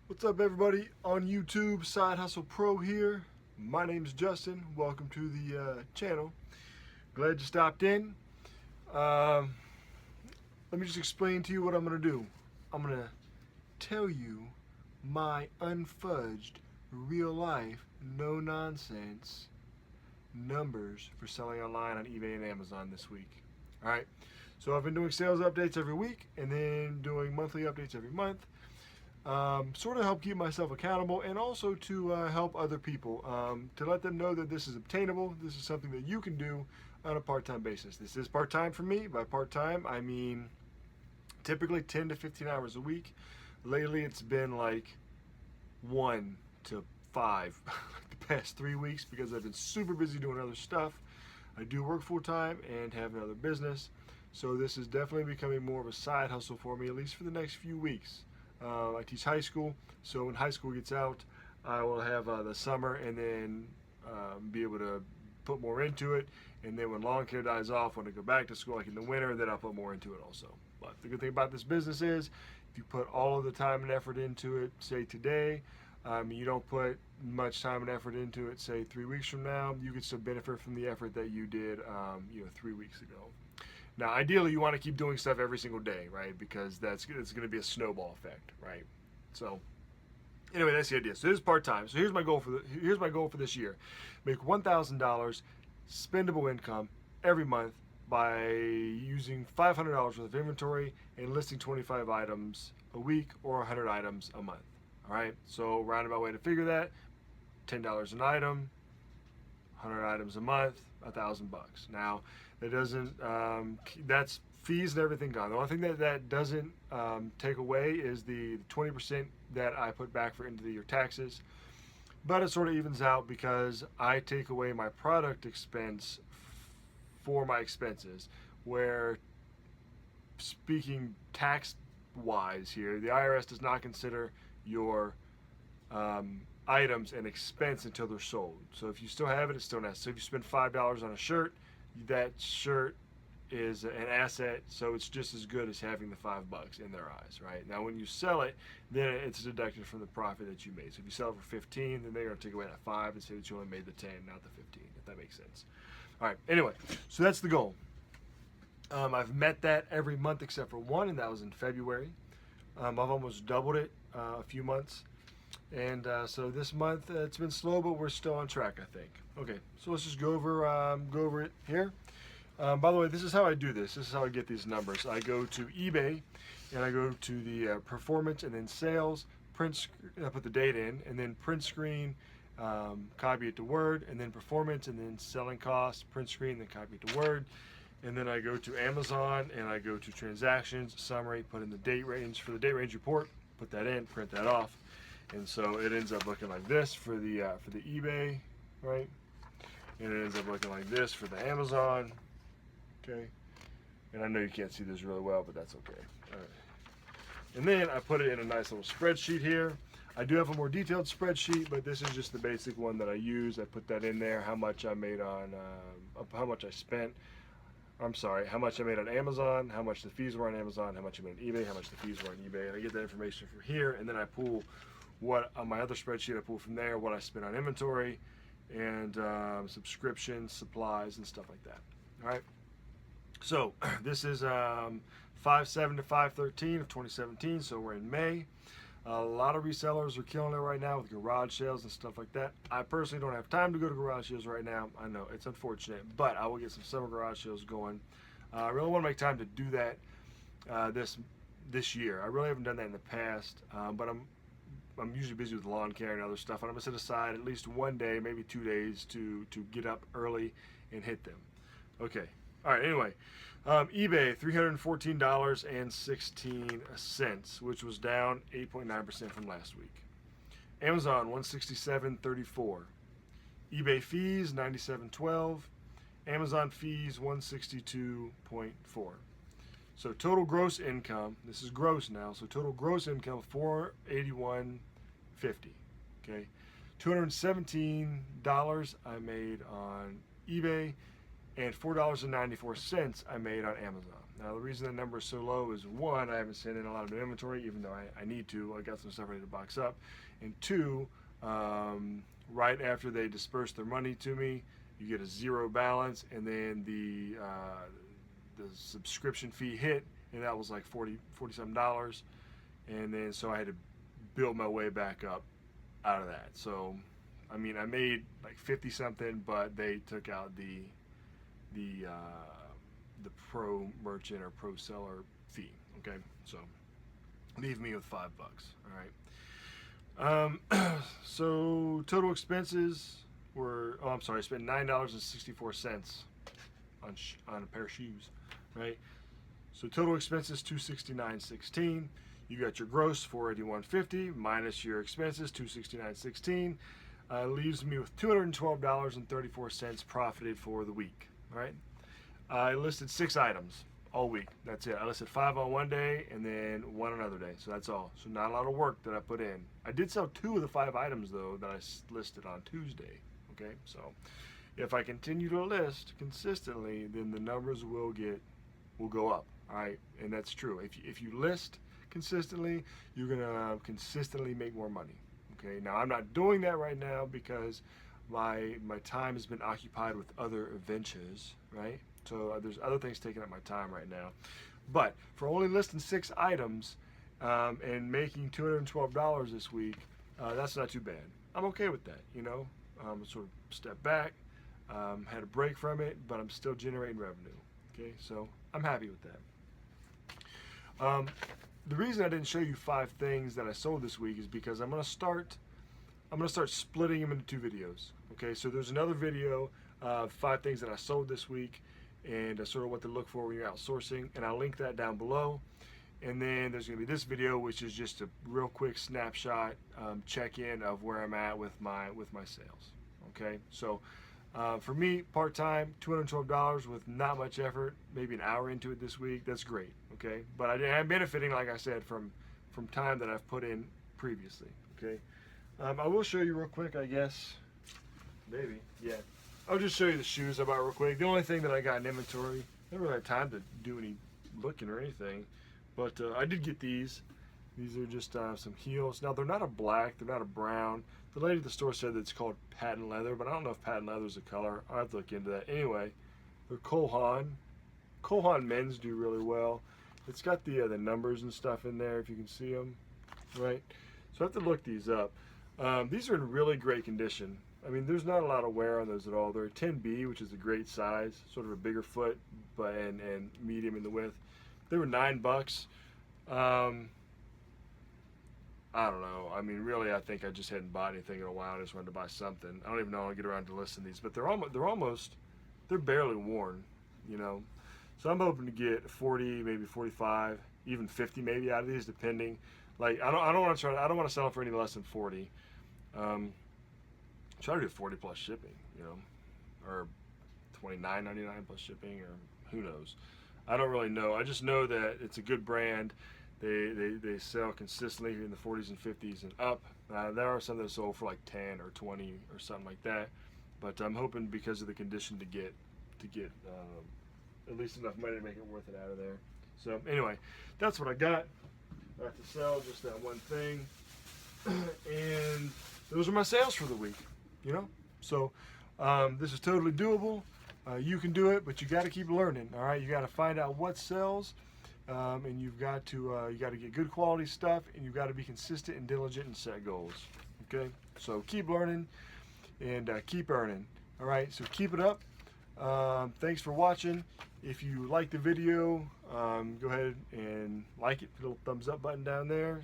What's up, everybody on YouTube? Side Hustle Pro here. My name's Justin. Welcome to the channel. Glad you stopped in. Let me just explain to you what I'm going to do. I'm going to tell you my unfudged, real life, no nonsense numbers for selling online on eBay and Amazon this week. Alright, so I've been doing sales updates every week and then doing monthly updates every month. Sort of help keep myself accountable and also to help other people, to let them know that this is obtainable. This is something that you can do on a part-time basis. This is part-time for me. By part-time, I mean typically 10 to 15 hours a week. Lately, it's been like 1 to 5 the past 3 weeks because I've been super busy doing other stuff. I do work full-time and have another business. So this is definitely becoming more of a side hustle for me, at least for the next few weeks. I teach high school, so when high school gets out, I will have the summer and then be able to put more into it. And then when lawn care dies off, when I go back to school, like in the winter, then I'll put more into it also. But the good thing about this business is, if you put all of the time and effort into it, say today, you don't put much time and effort into it, say 3 weeks from now, you can still benefit from the effort that you did, 3 weeks ago. Now, ideally, you want to keep doing stuff every single day, right? Because it's going to be a snowball effect, right? So, anyway, that's the idea. So this is part time. So here's my goal for this year: make $1,000 spendable income every month by using $500 worth of inventory and listing 25 items a week or 100 items a month. All right. So roundabout way to figure that: $10 an item, 100 items a month, $1,000. Now, that doesn't, that's fees and everything gone. The only thing that doesn't take away is the 20% that I put back for end of the year taxes. But it sort of evens out because I take away my product expense for my expenses. Where, speaking tax wise here, the IRS does not consider your items an expense until they're sold. So if you still have it, it's still an asset. So if you spend $5 on a shirt, that shirt is an asset, so it's just as good as having the $5 in their eyes, right? Now, when you sell it, then it's deducted from the profit that you made. So if you sell it for 15, then they're going to take away that 5 and say that you only made the 10, not the 15, if that makes sense. All right. Anyway, so that's the goal. I've met that every month except for one, and that was in February. I've almost doubled it a few months. And so this month it's been slow, but we're still on track, I think. Okay, so let's just go over it here. By the way, this is how I do this. This is how I get these numbers. I go to eBay, and I go to the performance, and then sales, I put the date in, and then print screen, copy it to Word, and then performance, and then selling costs, print screen, then copy it to Word. And then I go to Amazon, and I go to transactions, summary, put in the date range for the date range report, put that in, print that off. And so it ends up looking like this for the eBay, right? And it ends up looking like this for the Amazon, okay? And I know you can't see this really well, but that's okay. All right. And then I put it in a nice little spreadsheet here. I do have a more detailed spreadsheet, but this is just the basic one that I use. I put that in there, how much I made on, how much I spent. I'm sorry, how much I made on Amazon, how much the fees were on Amazon, how much I made on eBay, how much the fees were on eBay. And I get that information from here, and then I pull what on my other spreadsheet I pull from there, what I spent on inventory and subscriptions, supplies, and stuff like that. All right. So this is 5/7 to 5/13 of 2017. So we're in May. A lot of resellers are killing it right now with garage sales and stuff like that. I personally don't have time to go to garage sales right now. I know it's unfortunate, but I will get some summer garage sales going. I really want to make time to do that this year. I really haven't done that in the past, but I'm usually busy with lawn care and other stuff, and I'm gonna set aside at least one day, maybe 2 days, to get up early and hit them. Okay. All right. Anyway, eBay $314.16, which was down 8.9% from last week. Amazon 167.34. eBay fees 97.12. Amazon fees 162.4. So total gross income, this is gross now, so total gross income $481.50. Okay, $217 I made on eBay and $4.94 I made on Amazon. Now the reason the number is so low is one, I haven't sent in a lot of inventory, even though I need to. I got some stuff ready to box up. And two, right after they disperse their money to me, you get a zero balance, and then the subscription fee hit, and that was like $40 something, and then so I had to build my way back up out of that. So I mean, I made like 50 something, but they took out the pro merchant or pro seller fee. Okay, so leave me with $5. All right. So total expenses were, oh, I'm sorry, I spent $9.64 on a pair of shoes, right? So total expenses $269.16. You got your gross $481.50 minus your expenses $269.16. Leaves me with $212.34 profited for the week. All right. I listed 6 items all week. That's it. I listed 5 on one day and then 1 another day. So that's all. So not a lot of work that I put in. I did sell 2 of the 5 items though that I listed on Tuesday. Okay. So if I continue to list consistently, then the numbers will go up. All right. And that's true. If you list consistently, you're gonna consistently make more money. Okay. Now I'm not doing that right now because my time has been occupied with other adventures, right? So there's other things taking up my time right now. But for only listing 6 items and making $212 this week, that's not too bad. I'm okay with that, you know. Sort of step back, had a break from it, but I'm still generating revenue. Okay, so I'm happy with that. The reason I didn't show you 5 things that I sold this week is because I'm gonna start splitting them into 2 videos. Okay, so there's another video of 5 things that I sold this week and sort of what to look for when you're outsourcing, and I'll link that down below. And then there's going to be this video, which is just a real quick snapshot check-in of where I'm at with my sales. Okay, so for me, part-time, $212 with not much effort, maybe an hour into it this week. That's great. Okay, but I'm benefiting, like I said, from time that I've put in previously. Okay, I will show you real quick, I guess. Maybe, yeah. I'll just show you the shoes I bought real quick. The only thing that I got in inventory, I never really had time to do any looking or anything, but I did get these. These are just some heels. Now, they're not a black, they're not a brown. The lady at the store said that it's called patent leather, but I don't know if patent leather is a color. I'll have to look into that. Anyway, they're Cole Haan. Cole Haan men's do really well. It's got the numbers and stuff in there, if you can see them, right? So I have to look these up. These are in really great condition. I mean, there's not a lot of wear on those at all. They're a 10B, which is a great size, sort of a bigger foot, but and medium in the width. They were $9. I don't know. I mean, really, I think I just hadn't bought anything in a while. I just wanted to buy something. I don't even know how I'll get around to listing these, but they're barely worn, you know. So I'm hoping to get 40, maybe 45, even 50 maybe out of these, depending. Like, I don't want to sell them for any less than 40. Try to do 40 plus shipping, you know, or $29.99 plus shipping, or who knows. I don't really know. I just know that it's a good brand. They sell consistently in the 40s and 50s and up. There are some that sold for like 10 or 20 or something like that. But I'm hoping because of the condition to get at least enough money to make it worth it out of there. So anyway, that's what I got. I have to sell just that one thing, and those are my sales for the week. You know, so this is totally doable. You can do it, but you got to keep learning. All right, you got to find out what sells, and you got to get good quality stuff, and you've got to be consistent and diligent and set goals. Okay, so keep learning and keep earning. All right, so keep it up. Thanks for watching. If you like the video, go ahead and like it. Put a little thumbs up button down there.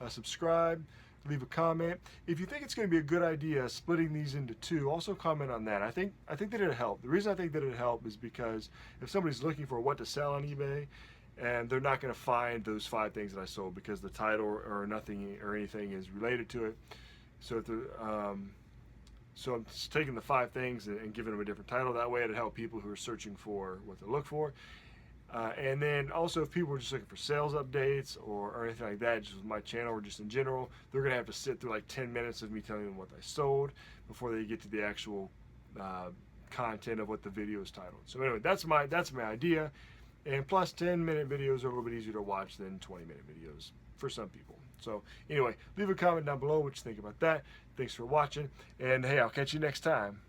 Subscribe. Leave a comment. If you think it's going to be a good idea splitting these into 2, also comment on that. I think that it'll help. The reason I think that it'll help is because if somebody's looking for what to sell on eBay, and they're not going to find those 5 things that I sold because the title or nothing or anything is related to it. So if so I'm just taking the 5 things and giving them a different title. That way it'll help people who are searching for what to look for. And then also if people are just looking for sales updates or anything like that, just with my channel or just in general, they're going to have to sit through like 10 minutes of me telling them what I sold before they get to the actual content of what the video is titled. So anyway, that's my idea. And plus, 10-minute videos are a little bit easier to watch than 20-minute videos for some people. So anyway, leave a comment down below what you think about that. Thanks for watching, and hey, I'll catch you next time.